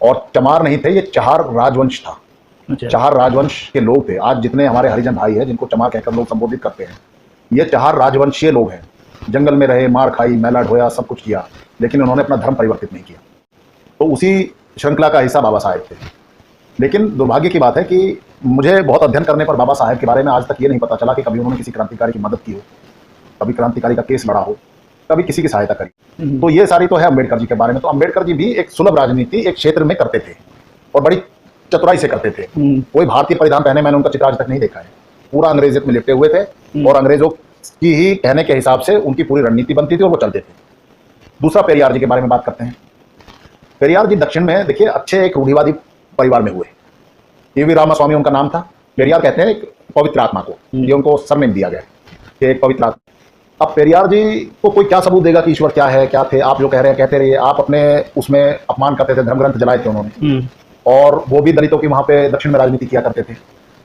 और चमार नहीं थे, ये चहार राजवंश था। अच्छा। चहार राजवंश के लोग थे। आज जितने हमारे हरिजन भाई हैं जिनको चमार कहकर लोग संबोधित करते हैं, ये चहार राजवंशीय लोग हैं। जंगल में रहे, मार खाई, मैला ढोया, सब कुछ किया, लेकिन उन्होंने अपना धर्म परिवर्तित नहीं किया। तो उसी श्रृंखला का हिस्सा बाबा साहेब थे। लेकिन दुर्भाग्य की बात है कि मुझे बहुत अध्ययन करने पर बाबा साहेब के बारे में आज तक ये नहीं पता चला कि कभी उन्होंने किसी क्रांतिकारी की मदद की हो, कभी क्रांतिकारी का केस लड़ा हो, कभी किसी की सहायता करी। तो ये सारी तो है अम्बेडकर जी के बारे में। तो अम्बेडकर जी भी एक सुलभ राजनीति एक क्षेत्र में करते थे और बड़ी चतुराई से करते थे। कोई भारतीय परिधान पहने मैंने उनका चित्र आज तक नहीं देखा है। पूरा अंग्रेजियत में लिपटे हुए थे और अंग्रेजों की ही कहने के हिसाब से उनकी पूरी रणनीति बनती थी और वो चलते थे। दूसरा, पेरियार जी के बारे में बात करते हैं। पेरियार जी दक्षिण में देखिए अच्छे एक रूढ़िवादी परिवार में हुए। ईवी रामास्वामी उनका नाम था। पेरियार कहते हैं एक पवित्र आत्मा को, ये उनको सरनेम दिया गया कि एक पवित्र आत्मा। अब पेरियार जी को कोई क्या सबूत देगा कि ईश्वर क्या है, क्या थे? आप जो कह रहे हैं कहते रहिए। आप अपने उसमें अपमान करते थे, धर्मग्रंथ जलाए थे उन्होंने, और वो भी दलितों की वहां पे दक्षिण में राजनीति किया करते थे।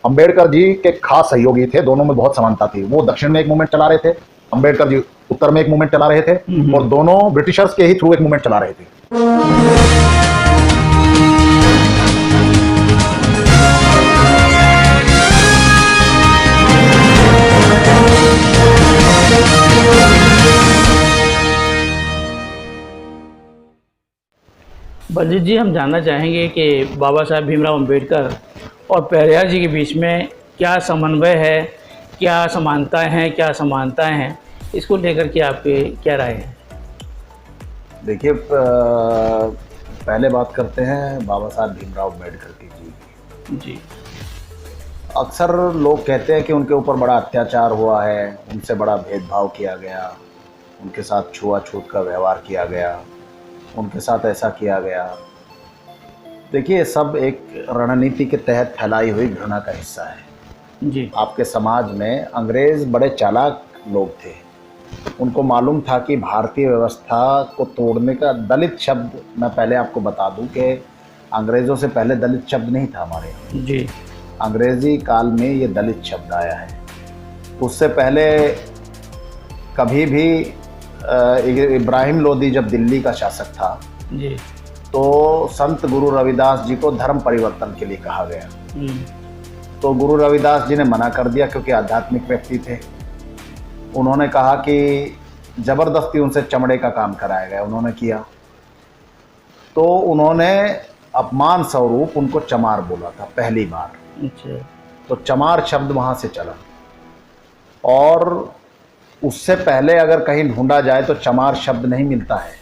अम्बेडकर जी के खास सहयोगी थे, दोनों में बहुत समानता थी। वो दक्षिण में एक मूवमेंट चला रहे थे, अम्बेडकर जी उत्तर में एक मूवमेंट चला रहे थे, और दोनों ब्रिटिशर्स के ही थ्रू एक मूवमेंट चला रहे थे। बलजीत जी, हम जानना चाहेंगे कि बाबा साहब भीमराव अंबेडकर और पेरियार जी के बीच में क्या समन्वय है, क्या समानताएं हैं, क्या समानताएं हैं, इसको लेकर के आपके क्या राय है? देखिए, पहले बात करते हैं बाबा साहब भीमराव अम्बेडकर की जी। अक्सर लोग कहते हैं कि उनके ऊपर बड़ा अत्याचार हुआ है, उनसे बड़ा भेदभाव किया गया, उनके साथ छुआछूत का व्यवहार किया गया, उनके साथ ऐसा किया गया। देखिए, सब एक रणनीति के तहत फैलाई हुई घृणा का हिस्सा है जी। आपके समाज में। अंग्रेज बड़े चालाक लोग थे। उनको मालूम था कि भारतीय व्यवस्था को तोड़ने का, दलित शब्द मैं पहले आपको बता दूं कि अंग्रेज़ों से पहले दलित शब्द नहीं था हमारे यहाँ जी। अंग्रेज़ी काल में ये दलित शब्द आया है। उससे पहले कभी भी इब्राहिम लोदी जब दिल्ली का शासक था जी। तो संत गुरु रविदास जी को धर्म परिवर्तन के लिए कहा गया। तो गुरु रविदास जी ने मना कर दिया क्योंकि आध्यात्मिक व्यक्ति थे। उन्होंने कहा कि ज़बरदस्ती उनसे चमड़े का काम कराया गया, उन्होंने किया। तो उन्होंने अपमान स्वरूप उनको चमार बोला था पहली बार। अच्छा। तो चमार शब्द वहाँ से चला। और उससे पहले अगर कहीं ढूंढा जाए तो चमार शब्द नहीं मिलता है।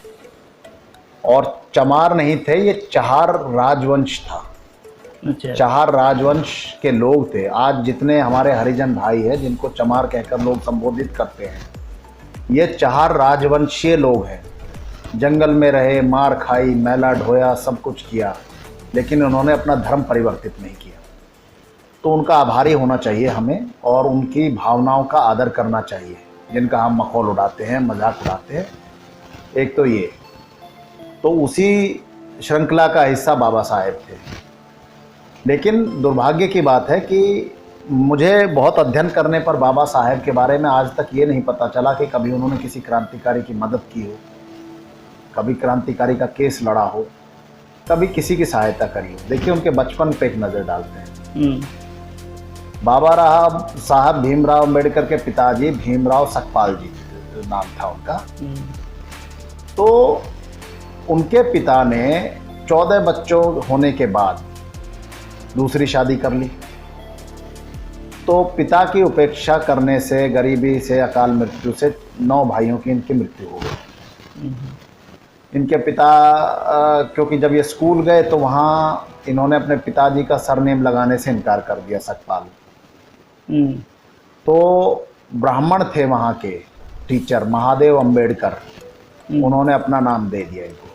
और चमार नहीं थे, ये चहार राजवंश था। अच्छा। चहार राजवंश के लोग थे। आज जितने हमारे हरिजन भाई हैं जिनको चमार कहकर लोग संबोधित करते हैं, ये चहार राजवंशीय लोग हैं। जंगल में रहे, मार खाई, मैला ढोया, सब कुछ किया, लेकिन उन्होंने अपना धर्म परिवर्तित नहीं किया। तो उनका आभारी होना चाहिए हमें, और उनकी भावनाओं का आदर करना चाहिए जिनका हम मखौल उड़ाते हैं, मजाक उड़ाते हैं। एक तो ये, तो उसी श्रृंखला का हिस्सा बाबा साहेब थे। लेकिन दुर्भाग्य की बात है कि मुझे बहुत अध्ययन करने पर बाबा साहेब के बारे में आज तक ये नहीं पता चला कि कभी उन्होंने किसी क्रांतिकारी की मदद की हो, कभी क्रांतिकारी का केस लड़ा हो, कभी किसी की सहायता करी हो। देखिए, उनके बचपन पे एक नज़र डालते हैं। बाबा साहब भीमराव अंबेडकर के पिताजी भीमराव सकपाल जी नाम था उनका। तो उनके पिता ने 14 बच्चों होने के बाद दूसरी शादी कर ली। तो पिता की उपेक्षा करने से, गरीबी से, अकाल मृत्यु से 9 भाइयों की इनकी मृत्यु हो गई। इनके पिता क्योंकि जब ये स्कूल गए तो वहाँ इन्होंने अपने पिताजी का सरनेम लगाने से इनकार कर दिया, सकपाल। तो ब्राह्मण थे वहाँ के टीचर महादेव अंबेडकर, उन्होंने अपना नाम दे दिया इनको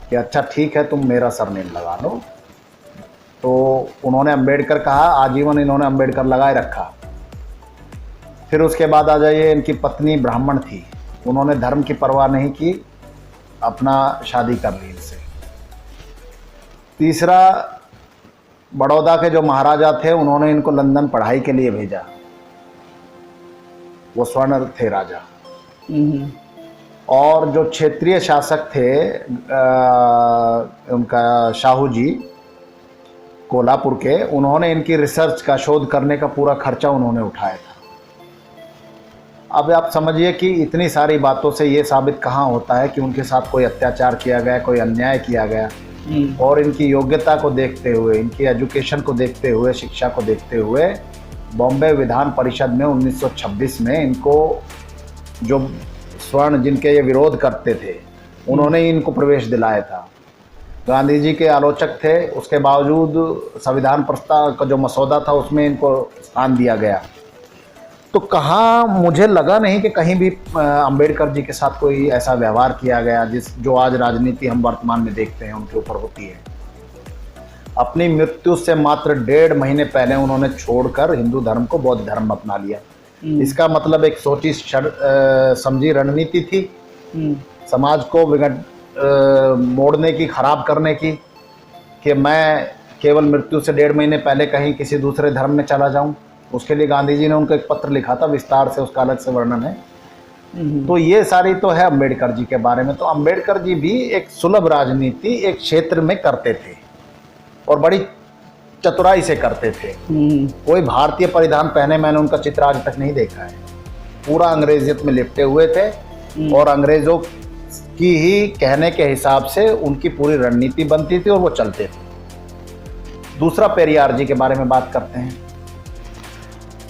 कि अच्छा ठीक है, तुम मेरा सरनेम लगा लो। तो उन्होंने अंबेडकर कहा, आजीवन इन्होंने अंबेडकर लगाए रखा। फिर उसके बाद आ जाइए, इनकी पत्नी ब्राह्मण थी, उन्होंने धर्म की परवाह नहीं की, अपना शादी कर ली इनसे। तीसरा, बड़ौदा के जो महाराजा थे उन्होंने इनको लंदन पढ़ाई के लिए भेजा, वो स्वर्ण थे राजा। और जो क्षेत्रीय शासक थे उनका शाहू जी कोल्हापुर के, उन्होंने इनकी रिसर्च का, शोध करने का पूरा खर्चा उन्होंने उठाया था। अब आप समझिए कि इतनी सारी बातों से ये साबित कहाँ होता है कि उनके साथ कोई अत्याचार किया गया, कोई अन्याय किया गया। और इनकी योग्यता को देखते हुए, इनकी एजुकेशन को देखते हुए, शिक्षा को देखते हुए बॉम्बे विधान परिषद में 1926 में इनको, जो स्वर्ण जिनके ये विरोध करते थे, उन्होंने इनको प्रवेश दिलाया था। गांधी जी के आलोचक थे, उसके बावजूद संविधान प्रस्ताव का जो मसौदा था उसमें इनको स्थान दिया गया। तो कहाँ, मुझे लगा नहीं कि कहीं भी अंबेडकर जी के साथ कोई ऐसा व्यवहार किया गया जो आज राजनीति हम वर्तमान में देखते हैं उनके ऊपर होती है। अपनी मृत्यु से मात्र 1.5 महीने पहले उन्होंने छोड़कर हिंदू धर्म को बौद्ध धर्म अपना लिया। इसका मतलब एक सोची समझी रणनीति थी, समाज को मोड़ने की, खराब करने की, कि मैं केवल मृत्यु से 1.5 महीने पहले कहीं किसी दूसरे धर्म में चला जाऊं। उसके लिए गांधी जी ने उनको एक पत्र लिखा था, विस्तार से उसका अलग से वर्णन है। तो ये सारी तो है अंबेडकर जी के बारे में। तो अंबेडकर जी भी एक सुलभ राजनीति एक क्षेत्र में करते थे और बड़ी चतुराई से करते थे। कोई भारतीय परिधान पहने मैंने उनका चित्र आज तक नहीं देखा है। पूरा अंग्रेजियत में लिपटे हुए थे और अंग्रेजों की ही कहने के हिसाब से उनकी पूरी रणनीति बनती थी और वो चलते थे। दूसरा, पेरियार जी के बारे में बात करते हैं।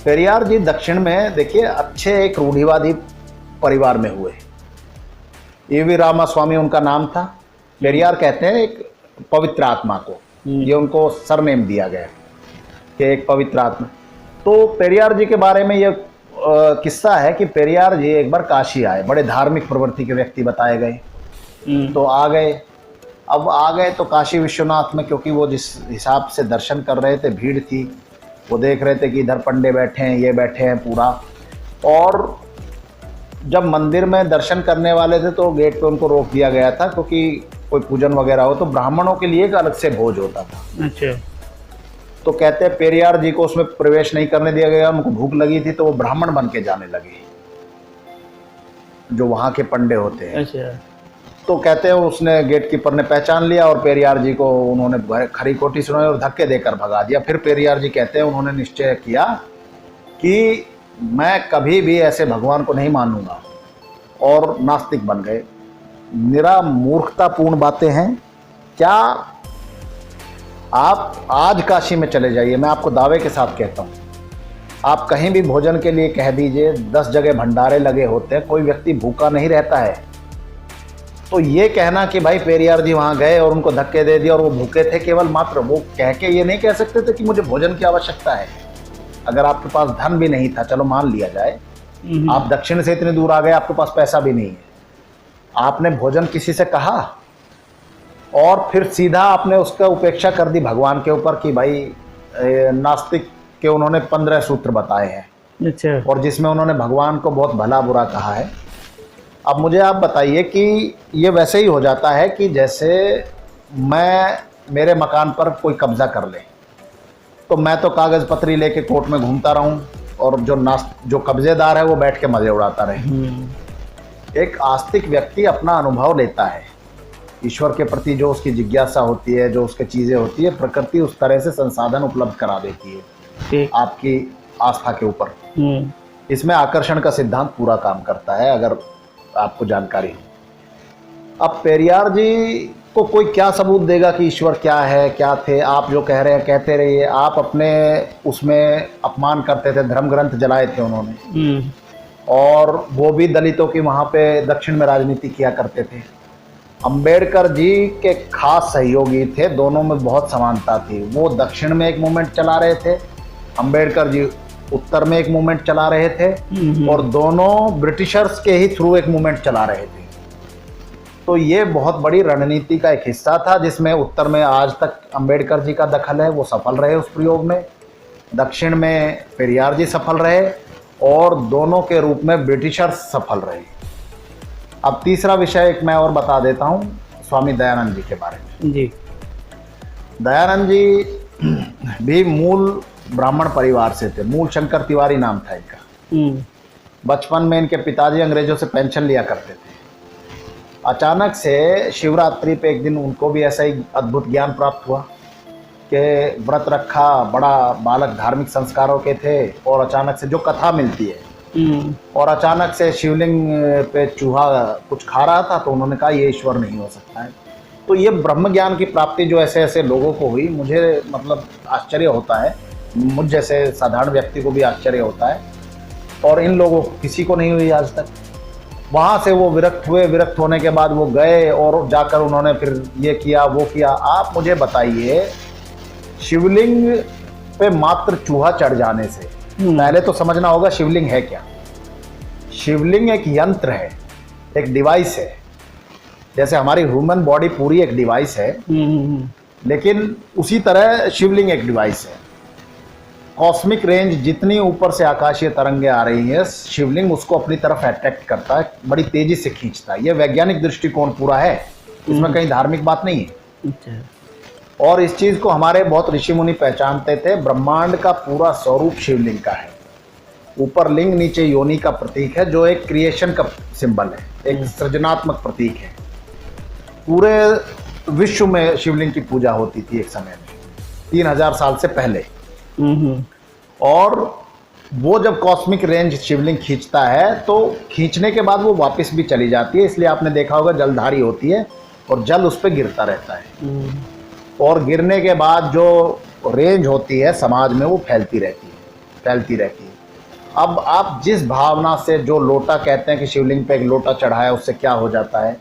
पेरियार जी दक्षिण में देखिए अच्छे एक रूढ़िवादी परिवार में हुए। ईवी रामास्वामी उनका नाम था। पेरियार कहते हैं एक पवित्र आत्मा को, ये उनको सरनेम दिया गया कि एक पवित्र आत्मा। तो पेरियार जी के बारे में ये किस्सा है कि पेरियार जी एक बार काशी आए, बड़े धार्मिक प्रवृत्ति के व्यक्ति बताए गए। तो आ गए, अब आ गए तो काशी विश्वनाथ में, क्योंकि वो जिस हिसाब से दर्शन कर रहे थे, भीड़ थी, वो देख रहे थे कि इधर पंडे बैठे हैं, ये बैठे हैं पूरा। और जब मंदिर में दर्शन करने वाले थे तो गेट पे उनको रोक दिया गया था, क्योंकि कोई पूजन वगैरह हो तो ब्राह्मणों के लिए एक अलग से भोज होता था। अच्छा। तो कहते हैं पेरियार जी को उसमें प्रवेश नहीं करने दिया गया। उनको भूख लगी थी तो वो ब्राह्मण बन के जाने लगे, जो वहाँ के पंडे होते हैं। अच्छा। तो कहते हैं उसने, गेट कीपर ने पहचान लिया और पेरियार जी को उन्होंने खरी खोटी सुनाई और धक्के देकर भगा दिया। फिर पेरियार जी कहते हैं उन्होंने निश्चय किया कि मैं कभी भी ऐसे भगवान को नहीं मानूंगा, और नास्तिक बन गए। निरा मूर्खतापूर्ण बातें हैं। क्या आप आज काशी में चले जाइए, मैं आपको दावे के साथ कहता हूँ, आप कहीं भी भोजन के लिए कह दीजिए, 10 जगह भंडारे लगे होते हैं, कोई व्यक्ति भूखा नहीं रहता है। तो ये कहना कि भाई पेरियार जी वहाँ गए और उनको धक्के दे दिए और वो भूखे थे, केवल मात्र वो कह के ये नहीं कह सकते थे कि मुझे भोजन की आवश्यकता है। अगर आपके पास धन भी नहीं था, चलो मान लिया जाए, आप दक्षिण से इतनी दूर आ गए, आपके पास पैसा भी नहीं है, आपने भोजन किसी से कहा और फिर सीधा आपने उसका उपेक्षा कर दी भगवान के ऊपर कि भाई नास्तिक के उन्होंने 15 सूत्र बताए हैं। अच्छा। और जिसमें उन्होंने भगवान को बहुत भला बुरा कहा है। अब मुझे आप बताइए कि ये वैसे ही हो जाता है कि जैसे मेरे मकान पर कोई कब्जा कर ले, तो मैं तो कागज़ पत्री लेके कोर्ट में घूमता रहूं और जो कब्जेदार है वो बैठ के मज़े उड़ाता रहे। एक आस्तिक व्यक्ति अपना अनुभव लेता है, ईश्वर के प्रति जो उसकी जिज्ञासा होती है, जो उसकी चीज़ें होती है, प्रकृति उस तरह से संसाधन उपलब्ध करा देती है आपकी आस्था के ऊपर। इसमें आकर्षण का सिद्धांत पूरा काम करता है, अगर आपको जानकारी हो। अब पेरियार जी को कोई क्या सबूत देगा कि ईश्वर क्या है, क्या थे? आप जो कह रहे हैं कहते रहिए। आप अपने उसमें अपमान करते थे, धर्म ग्रंथ जलाए थे उन्होंने, और वो भी दलितों की वहाँ पे दक्षिण में राजनीति किया करते थे। अंबेडकर जी के खास सहयोगी थे, दोनों में बहुत समानता थी। वो दक्षिण में एक मूवमेंट चला रहे थे, अंबेडकर जी उत्तर में एक मूवमेंट चला रहे थे, और दोनों ब्रिटिशर्स के ही थ्रू एक मूवमेंट चला रहे थे। तो ये बहुत बड़ी रणनीति का एक हिस्सा था, जिसमें उत्तर में आज तक अंबेडकर जी का दखल है, वो सफल रहे उस प्रयोग में। दक्षिण में पेरियार जी सफल रहे और दोनों के रूप में ब्रिटिशर्स सफल रहे। अब तीसरा विषय एक मैं और बता देता हूँ, स्वामी दयानंद जी के बारे में। जी। दयानंद जी भी मूल ब्राह्मण परिवार से थे, मूल शंकर तिवारी नाम था इनका। बचपन में इनके पिताजी अंग्रेजों से पेंशन लिया करते थे, अचानक से शिवरात्रि पे एक दिन उनको भी ऐसा ही अद्भुत ज्ञान प्राप्त हुआ कि व्रत रखा, बड़ा बालक धार्मिक संस्कारों के थे, और अचानक से जो कथा मिलती है, और अचानक से शिवलिंग पे चूहा कुछ खा रहा था, तो उन्होंने कहा ये ईश्वर नहीं हो सकता है। तो ये ब्रह्म ज्ञान की प्राप्ति जो ऐसे ऐसे लोगों को हुई, मुझे मतलब आश्चर्य होता है, मुझ जैसे साधारण व्यक्ति को भी आश्चर्य होता है, और इन लोगों को किसी को नहीं हुई आज तक। वहाँ से वो विरक्त हुए, विरक्त होने के बाद वो गए और जाकर उन्होंने फिर ये किया वो किया। आप मुझे बताइए, शिवलिंग पे मात्र चूहा चढ़ जाने से पहले तो समझना होगा शिवलिंग है क्या। शिवलिंग एक यंत्र है, एक डिवाइस है, जैसे हमारी ह्यूमन बॉडी पूरी एक डिवाइस है, लेकिन उसी तरह शिवलिंग एक डिवाइस है। कॉस्मिक रेंज जितनी ऊपर से आकाशीय तरंगें आ रही हैं, शिवलिंग उसको अपनी तरफ अट्रैक्ट करता है, बड़ी तेजी से खींचता है। ये वैज्ञानिक दृष्टिकोण पूरा है, इसमें कहीं धार्मिक बात नहीं है। और इस चीज़ को हमारे बहुत ऋषि मुनि पहचानते थे। ब्रह्मांड का पूरा स्वरूप शिवलिंग का है। ऊपर लिंग, नीचे योनि का प्रतीक है, जो एक क्रिएशन का सिंबल है, एक सृजनात्मक प्रतीक है। पूरे विश्व में शिवलिंग की पूजा होती थी एक समय में, 3000 साल से पहले। और वो जब कॉस्मिक रेंज शिवलिंग खींचता है, तो खींचने के बाद वो वापस भी चली जाती है। इसलिए आपने देखा होगा जलधारी होती है और जल उस पर गिरता रहता है, और गिरने के बाद जो रेंज होती है समाज में, वो फैलती रहती है, फैलती रहती है। अब आप जिस भावना से, जो लोटा कहते हैं कि शिवलिंग पे एक लोटा चढ़ाया उससे क्या हो जाता है,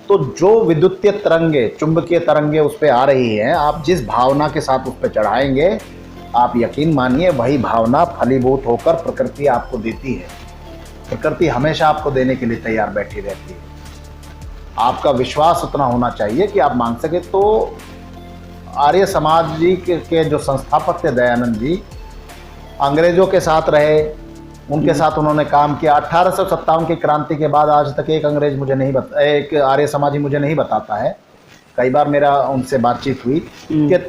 तो जो विद्युतीय तरंगे, चुंबकीय तरंगे उस पर आ रही हैं, आप जिस भावना के साथ उस पर चढ़ाएंगे, आप यकीन मानिए वही भावना फलीभूत होकर प्रकृति आपको देती है। प्रकृति हमेशा आपको देने के लिए तैयार बैठी रहती है। आपका विश्वास उतना होना चाहिए कि आप मांग सके। तो आर्य समाज जी के जो संस्थापक थे दयानंद जी, अंग्रेजों के साथ रहे, उनके साथ उन्होंने काम किया। 1857 की क्रांति के बाद आज तक एक अंग्रेज मुझे नहीं बता, एक आर्य समाजी मुझे नहीं बताता है। कई बार मेरा उनसे बातचीत हुई कि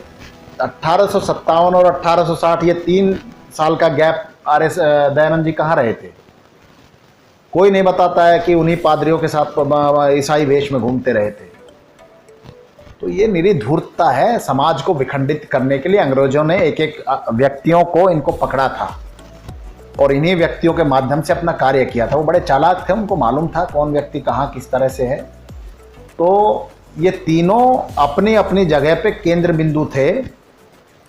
1857 और 1860 ये 3 साल का गैप आर्य दयानंद जी कहाँ रहे थे। कोई नहीं बताता है कि उन्हीं पादरियों के साथ ईसाई वेश में घूमते रहे थे। तो ये निरी धूर्तता है। समाज को विखंडित करने के लिए अंग्रेजों ने एक एक व्यक्तियों को इनको पकड़ा था, और इन्हीं व्यक्तियों के माध्यम से अपना कार्य किया था। वो बड़े चालाक थे, उनको मालूम था कौन व्यक्ति कहाँ किस तरह से है। तो ये तीनों अपनी अपनी जगह पे केंद्र बिंदु थे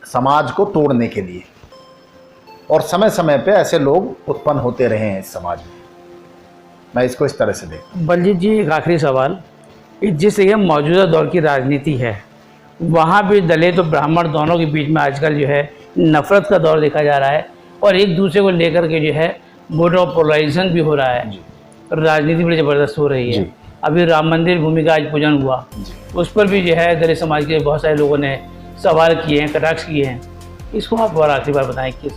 समाज को तोड़ने के लिए, और समय समय पे ऐसे लोग उत्पन्न होते रहे हैं इस समाज में। मैं इसको इस तरह से देखता हूँ। बलजीत जी, एक आखिरी सवाल, जिस जगह मौजूदा दौर की राजनीति है, वहाँ भी दलित और ब्राह्मण दोनों के बीच में आजकल जो है नफरत का दौर देखा जा रहा है, और एक दूसरे को लेकर के जो है वोट ऑफ पोलराइजेशन भी हो रहा है, राजनीति बड़ी ज़बरदस्त हो रही है। अभी राम मंदिर भूमि का आज पूजन हुआ, उस पर भी जो है दलित समाज के बहुत सारे लोगों ने सवाल किए हैं, कटाक्ष किए हैं। इसको आप और आखिरी बार बताएं। किस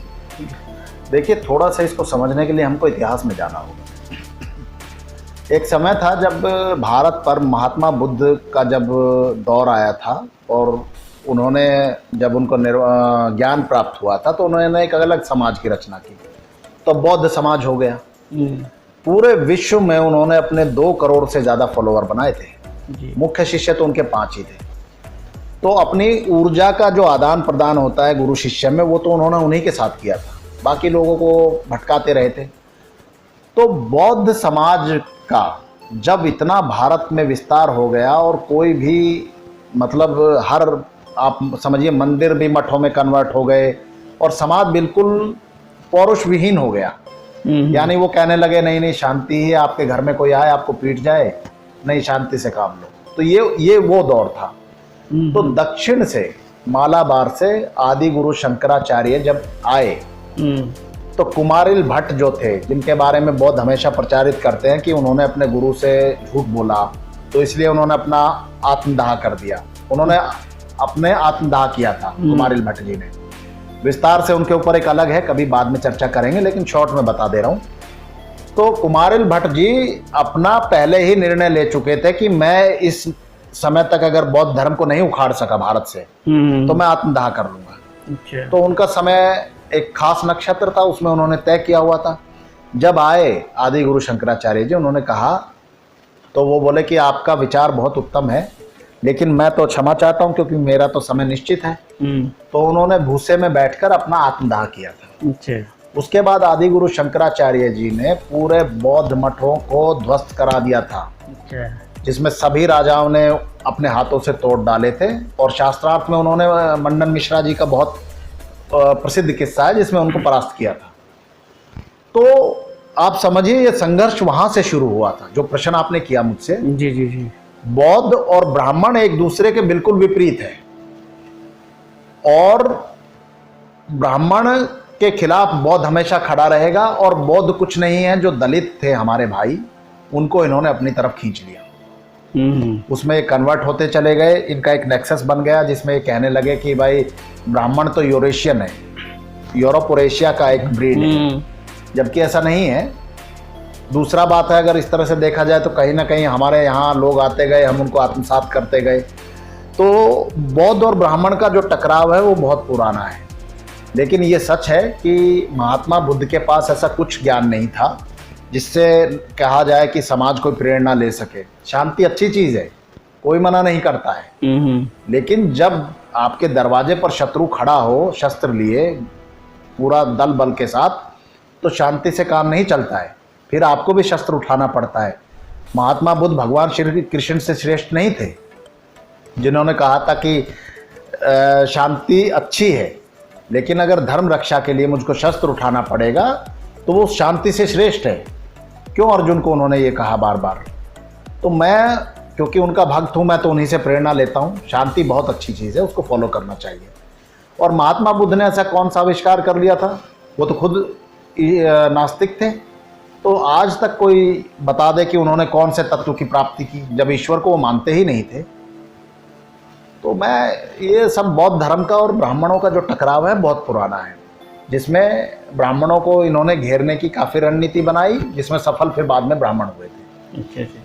देखिए, थोड़ा सा इसको समझने के लिए हमको इतिहास में जाना होगा। एक समय था जब भारत पर महात्मा बुद्ध का जब दौर आया था, और उन्होंने जब उनको ज्ञान प्राप्त हुआ था, तो उन्होंने एक अलग समाज की रचना की, तो बौद्ध समाज हो गया। पूरे विश्व में उन्होंने अपने 2 करोड़ से ज़्यादा फॉलोअर बनाए थे। मुख्य शिष्य तो उनके 5 ही थे। तो अपनी ऊर्जा का जो आदान प्रदान होता है गुरु शिष्य में, वो तो उन्होंने उन्हीं के साथ किया था, बाकी लोगों को भटकाते रहे थे। तो बौद्ध समाज का जब इतना भारत में विस्तार हो गया, और कोई भी मतलब हर, आप समझिए, मंदिर भी मठों में कन्वर्ट हो गए, और समाज बिल्कुल पौरुष विहीन हो गया। यानी वो कहने लगे नहीं नहीं शांति है, आपके घर में कोई आए आपको पीट जाए, नहीं शांति से काम लो। तो ये वो दौर था। तो दक्षिण से, मालाबार से आदि गुरु शंकराचार्य जब आए, तो कुमारिल भट्ट जो थे, जिनके बारे में बौद्ध हमेशा प्रचारित करते हैं कि उन्होंने अपने गुरु से झूठ बोला, तो इसलिए उन्होंने अपना आत्मदाह कर दिया। उन्होंने अपने आत्मदाह किया था कुमारिल भट्ट जी ने। विस्तार से उनके ऊपर एक अलग है, कभी बाद में चर्चा करेंगे, लेकिन शॉर्ट में बता दे रहा हूँ। तो कुमारिल भट्ट जी अपना पहले ही निर्णय ले चुके थे कि मैं इस समय तक अगर बौद्ध धर्म को नहीं उखाड़ सका भारत से, तो मैं आत्मदाह कर लूँगा। तो उनका समय एक खास नक्षत्र था, उसमें उन्होंने तय किया हुआ था। जब आए आदि गुरु शंकराचार्य जी, उन्होंने कहा तो वो बोले कि आपका विचार बहुत उत्तम है, लेकिन मैं तो क्षमा चाहता हूँ क्योंकि मेरा तो समय निश्चित है। तो उन्होंने भूसे में बैठकर अपना आत्मदाह किया था। अच्छा। उसके बाद आदि गुरु शंकराचार्य जी ने पूरे बौद्ध मठों को ध्वस्त करा दिया था, अच्छा। जिसमें सभी राजाओं ने अपने हाथों से तोड़ डाले थे। और शास्त्रार्थ में उन्होंने मंडन मिश्रा जी का बहुत प्रसिद्ध किस्सा है जिसमें उनको परास्त किया था। तो आप समझिए ये संघर्ष वहां से शुरू हुआ था। जो प्रश्न आपने किया मुझसे, जी जी जी। बौद्ध और ब्राह्मण एक दूसरे के बिल्कुल विपरीत है, और ब्राह्मण के खिलाफ बौद्ध हमेशा खड़ा रहेगा। और बौद्ध कुछ नहीं है, जो दलित थे हमारे भाई, उनको इन्होंने अपनी तरफ खींच लिया। उसमें कन्वर्ट होते चले गए, इनका एक नेक्सस बन गया जिसमें ये कहने लगे कि भाई ब्राह्मण तो यूरेशियन है, यूरोप और एशिया का एक ब्रीड है, जबकि ऐसा नहीं है। दूसरा बात है, अगर इस तरह से देखा जाए तो कहीं ना कहीं हमारे यहाँ लोग आते गए, हम उनको आत्मसात करते गए। तो बौद्ध और ब्राह्मण का जो टकराव है वो बहुत पुराना है। लेकिन ये सच है कि महात्मा बुद्ध के पास ऐसा कुछ ज्ञान नहीं था जिससे कहा जाए कि समाज कोई प्रेरणा ले सके। शांति अच्छी चीज़ है, कोई मना नहीं करता है, लेकिन जब आपके दरवाजे पर शत्रु खड़ा हो शस्त्र लिए पूरा दल बल के साथ, तो शांति से काम नहीं चलता है, फिर आपको भी शस्त्र उठाना पड़ता है। महात्मा बुद्ध भगवान श्री कृष्ण से श्रेष्ठ नहीं थे, जिन्होंने कहा था कि शांति अच्छी है, लेकिन अगर धर्म रक्षा के लिए मुझको शस्त्र उठाना पड़ेगा तो वो शांति से श्रेष्ठ है। क्यों अर्जुन को उन्होंने ये कहा बार बार। तो मैं क्योंकि उनका भक्त हूँ, मैं तो उन्हीं से प्रेरणा लेता हूँ। शांति बहुत अच्छी चीज़ है, उसको फॉलो करना चाहिए। और महात्मा बुद्ध ने ऐसा कौन सा आविष्कार कर लिया था, वो तो खुद नास्तिक थे। तो आज तक कोई बता दे कि उन्होंने कौन से तत्व की प्राप्ति की, जब ईश्वर को वो मानते ही नहीं थे। तो मैं ये सब बौद्ध धर्म का और ब्राह्मणों का जो टकराव है बहुत पुराना है, जिसमें ब्राह्मणों को इन्होंने घेरने की काफ़ी रणनीति बनाई, जिसमें सफल फिर बाद में ब्राह्मण हुए थे। अच्छा अच्छा।